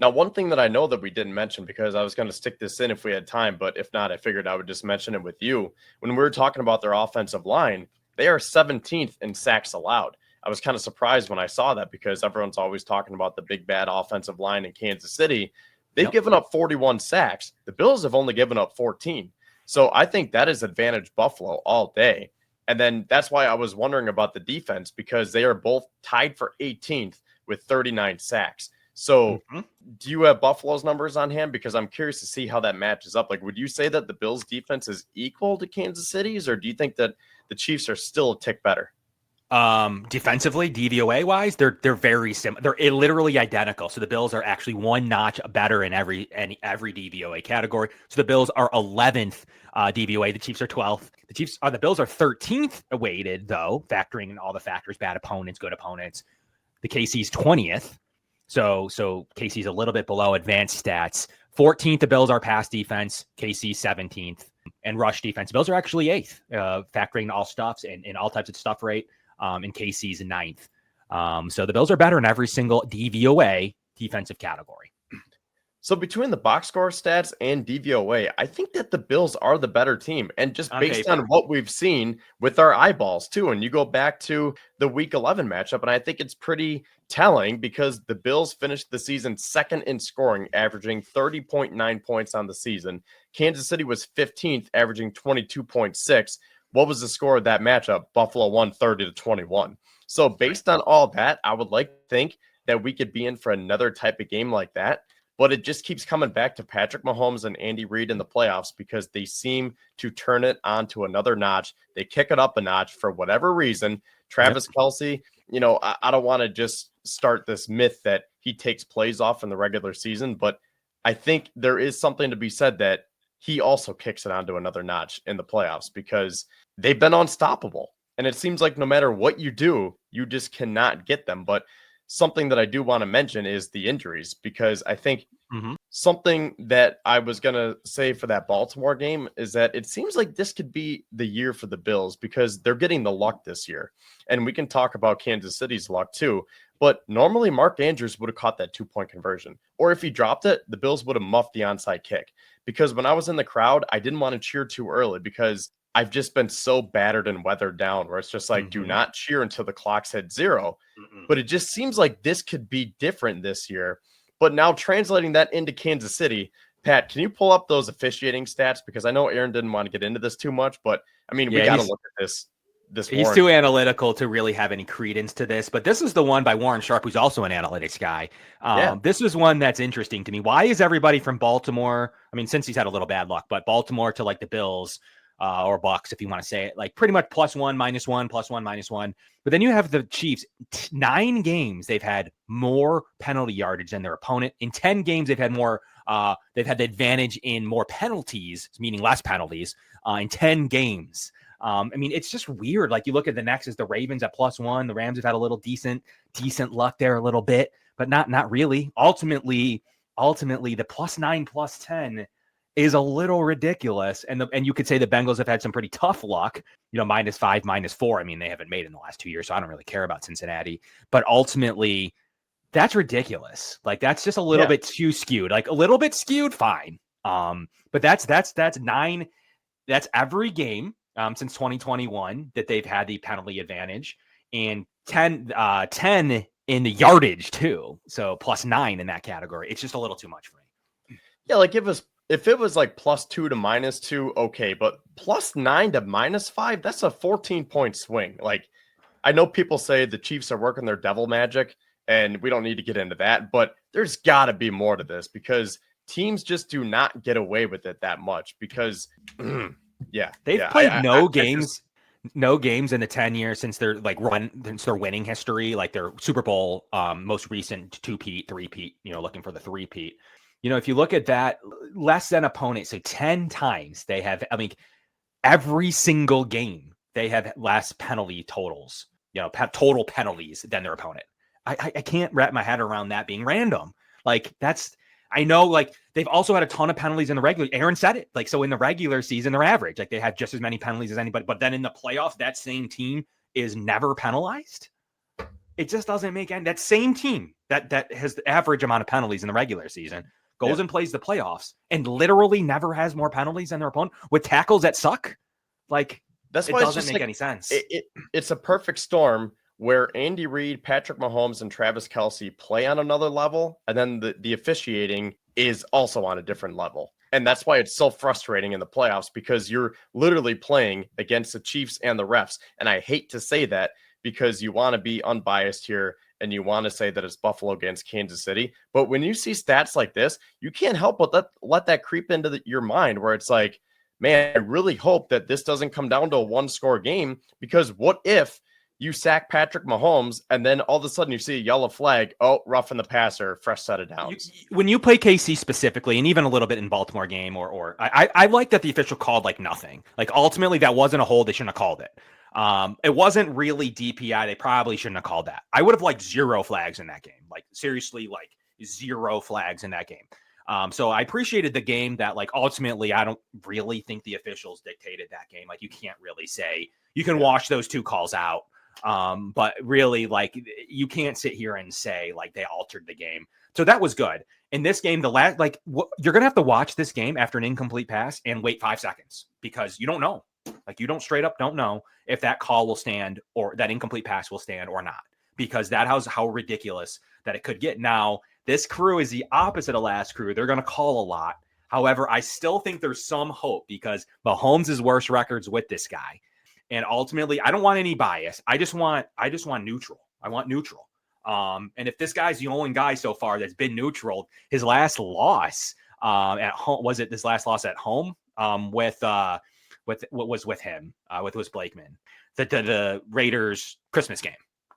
Now, one thing that I know that we didn't mention, because I was going to stick this in if we had time, but if not, I figured I would just mention it with you. When we were talking about their offensive line, they are 17th in sacks allowed. I was kind of surprised when I saw that because everyone's always talking about the big bad offensive line in Kansas City. They've given up 41 sacks. The Bills have only given up 14. So I think that is advantage Buffalo all day. And then that's why I was wondering about the defense, because they are both tied for 18th with 39 sacks. So do you have Buffalo's numbers on hand? Because I'm curious to see how that matches up. Like, would you say that the Bills defense is equal to Kansas City's, or do you think that the Chiefs are still a tick better? Defensively, DVOA wise, they're very similar. They're literally identical. So the Bills are actually one notch better in every DVOA category. So the Bills are 11th DVOA. The Chiefs are 12th. The Bills are 13th weighted though, factoring in all the factors: bad opponents, good opponents. The KC's 20th. So KC's a little bit below advanced stats. 14th, the Bills are pass defense. KC 17th, and rush defense. Bills are actually 8th, factoring all stuffs and all types of stuff rate. And KC's 9th. So the Bills are better in every single DVOA defensive category. So between the box score stats and DVOA, I think that the Bills are the better team. And just based on what we've seen with our eyeballs too. And you go back to the week 11 matchup, and I think it's pretty telling because the Bills finished the season second in scoring, averaging 30.9 points on the season. Kansas City was 15th, averaging 22.6. What was the score of that matchup? Buffalo won 30-21. So based on all that, I would like to think that we could be in for another type of game like that. But it just keeps coming back to Patrick Mahomes and Andy Reid in the playoffs because they seem to turn it on to another notch. They kick it up a notch for whatever reason. Travis Kelce, I don't want to just start this myth that he takes plays off in the regular season, but I think there is something to be said that he also kicks it onto another notch in the playoffs because they've been unstoppable. And it seems like no matter what you do, you just cannot get them. But something that I do want to mention is the injuries, because I think something that I was going to say for that Baltimore game is that it seems like this could be the year for the Bills because they're getting the luck this year. And we can talk about Kansas City's luck too. But normally Mark Andrews would have caught that 2-point conversion. Or if he dropped it, the Bills would have muffed the onside kick. Because when I was in the crowd, I didn't want to cheer too early because I've just been so battered and weathered down where it's just like, do not cheer until the clock's hit 0. But it just seems like this could be different this year. But now translating that into Kansas City, Pat, can you pull up those officiating stats? Because I know Aaron didn't want to get into this too much, but I mean, we got to look at this. He's too analytical to really have any credence to this, but this is the one by Warren Sharp, who's also an analytics guy. This is one that's interesting to me. Why is everybody from Baltimore? I mean, since he's had a little bad luck, but Baltimore to like the Bills or Bucks, if you want to say it, like pretty much +1, -1, +1, -1. But then you have the Chiefs, 9 games. They've had more penalty yardage than their opponent. In 10 games, they've had more. They've had the advantage in more penalties, meaning less penalties, in 10 games. I mean, it's just weird. Like you look at the next is the Ravens at +1. The Rams have had a little decent luck there a little bit, but not really. Ultimately, the +9, +10 is a little ridiculous. And you could say the Bengals have had some pretty tough luck, -5, -4. I mean, they haven't made in the last 2 years, so I don't really care about Cincinnati. But ultimately, that's ridiculous. Like that's just a little bit too skewed. Like a little bit skewed, fine. But that's 9. That's every game since 2021 that they've had the penalty advantage, and 10 in the yardage too. So +9 in that category. It's just a little too much for me. Yeah, like if it was like +2 to -2, okay, but +9 to -5, that's a 14-point swing. Like I know people say the Chiefs are working their devil magic, and we don't need to get into that, but there's got to be more to this because teams just do not get away with it that much because they've played no games in the 10 years since their since their winning history, like their Super Bowl most recent 2-peat, 3-peat, looking for the 3-peat. If you look at that, less than opponent, so 10 times they have, I mean, every single game they have less penalty totals, total penalties than their opponent. I can't wrap my head around that being random. Like I know, like they've also had a ton of penalties in the regular. Aaron said it. Like, so in the regular season, they're average. Like they had just as many penalties as anybody. But then in the playoffs, that same team is never penalized. It just doesn't make any. That same team that has the average amount of penalties in the regular season, goes and plays the playoffs and literally never has more penalties than their opponent with tackles that suck. Like, that's it why doesn't make any sense. It's a perfect storm where Andy Reid, Patrick Mahomes, and Travis Kelce play on another level, and then the officiating is also on a different level. And that's why it's so frustrating in the playoffs, because you're literally playing against the Chiefs and the refs. And I hate to say that because you want to be unbiased here and you want to say that it's Buffalo against Kansas City. But when you see stats like this, you can't help but let that creep into your mind where it's like, man, I really hope that this doesn't come down to a one-score game, because what if you sack Patrick Mahomes and then all of a sudden you see a yellow flag, roughing the passer, fresh set of downs. When you play KC specifically, and even a little bit in Baltimore game, or I like that the official called like nothing. Like, ultimately, that wasn't a hold. They shouldn't have called it. It wasn't really DPI. They probably shouldn't have called that. I would have liked 0 flags in that game. Like, seriously, like 0 flags in that game. So I appreciated the game that, like, ultimately, I don't really think the officials dictated that game. Like, you can't really say you can wash those 2 calls out. But really, like, you can't sit here and say like they altered the game. So that was good. In this game, you're gonna have to watch this game after an incomplete pass and wait 5 seconds, because you don't know. Like, you don't straight up don't know if that call will stand or that incomplete pass will stand or not, because that how ridiculous that it could get. Now, this crew is the opposite of last crew. They're gonna call a lot. However, I still think there's some hope, because Mahomes' worst records with this guy. And ultimately, I don't want any bias. I just want neutral. I want neutral. And if this guy's the only guy so far that's been neutral, his last loss at home, was it this last loss at home with what was with him with Blakeman, the Raiders Christmas game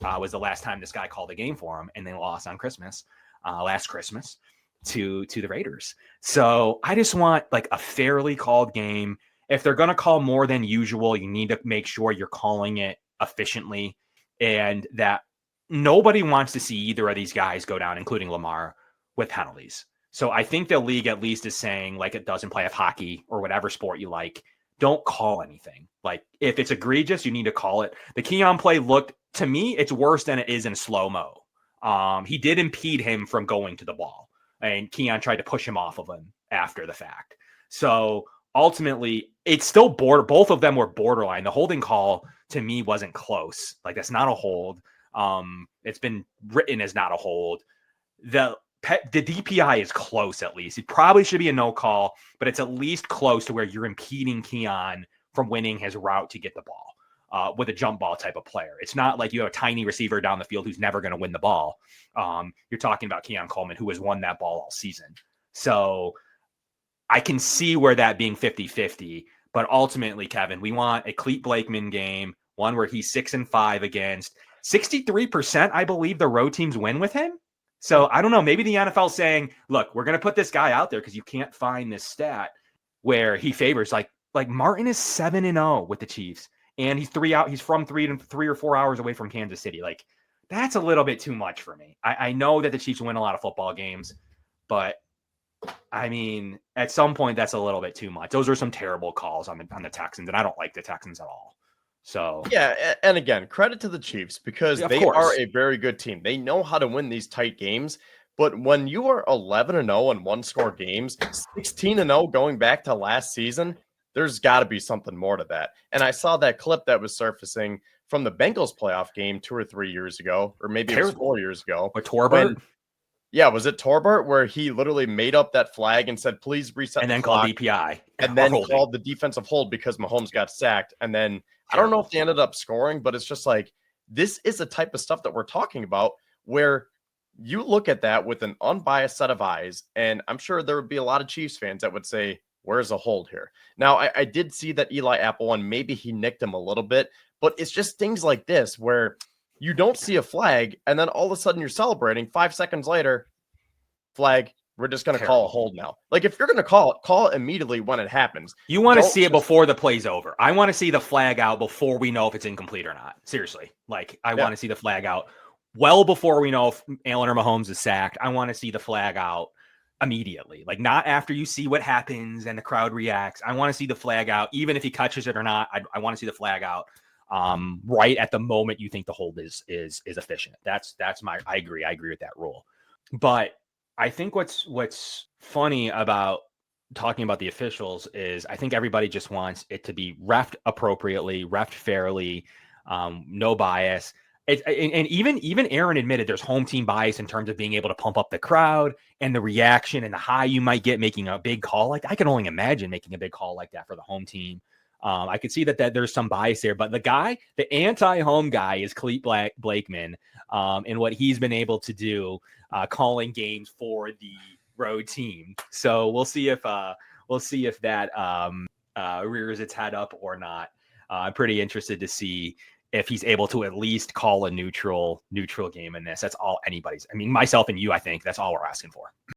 was the last time this guy called a game for him, and they lost on Christmas last Christmas to the Raiders. So I just want like a fairly called game. If they're going to call more than usual, you need to make sure you're calling it efficiently, and that nobody wants to see either of these guys go down, including Lamar, with penalties. So I think the league at least is saying, like it does in playoff hockey or whatever sport you like, don't call anything. Like, if it's egregious, you need to call it. The Keon play looked, to me, it's worse than it is in slow-mo. He did impede him from going to the ball, and Keon tried to push him off of him after the fact. So ultimately, it's still both of them were borderline. The holding call to me wasn't close. Like, that's not a hold. It's been written as not a hold. The DPI is close, at least. It probably should be a no call, but it's at least close to where you're impeding Keon from winning his route to get the ball with a jump ball type of player. It's not like you have a tiny receiver down the field who's never going to win the ball. You're talking about Keon Coleman, who has won that ball all season. So I can see where that being 50-50, but ultimately, Kevin, we want a Clete Blakeman game, one where he's 6-5 against 63%. I believe the road teams win with him. So I don't know. Maybe the NFL's saying, look, we're going to put this guy out there because you can't find this stat where he favors like Martin is 7-0 with the Chiefs, and he's from 3 or 4 hours away from Kansas City. Like, that's a little bit too much for me. I know that the Chiefs win a lot of football games, but I mean, at some point, that's a little bit too much. Those are some terrible calls on the Texans, and I don't like the Texans at all. So yeah, and again, credit to the Chiefs, because they are a very good team. They know how to win these tight games. But when you are 11-0 in one-score games, 16-0 going back to last season, there's got to be something more to that. And I saw that clip that was surfacing from the Bengals playoff game 2 or 3 years ago, or maybe it was 4 years ago. Or Torbert? Yeah, was it Torbert where he literally made up that flag and said, please reset and the then clock, called DPI. and then called the defensive hold because Mahomes got sacked. And then I don't know if they ended up scoring, but it's just like, this is the type of stuff that we're talking about where you look at that with an unbiased set of eyes, and I'm sure there would be a lot of Chiefs fans that would say, where's the hold here? Now, I did see that Eli Apple one, maybe he nicked him a little bit, but it's just things like this where you don't see a flag, and then all of a sudden you're celebrating. 5 seconds later, flag, we're just going to call a hold now. Like, if you're going to call it immediately when it happens. You want to see it before the play's over. I want to see the flag out before we know if it's incomplete or not. Seriously. Like, I want to see the flag out well before we know if Allen or Mahomes is sacked. I want to see the flag out immediately. Like, not after you see what happens and the crowd reacts. I want to see the flag out, even if he catches it or not. I want to see the flag out. right at the moment you think the hold is efficient. I agree with that rule. But I think what's funny about talking about the officials is I think everybody just wants it to be refed appropriately, refed fairly, no bias. And even Aaron admitted there's home team bias in terms of being able to pump up the crowd and the reaction and the high you might get making a big call like that. I can only imagine making a big call like that for the home team. I could see that there's some bias there, but the anti-home guy is Clete Blakeman, and what he's been able to do calling games for the road team. So we'll see if that rears its head up or not. I'm pretty interested to see if he's able to at least call a neutral game in this. That's all anybody's. I mean, myself and you, I think that's all we're asking for.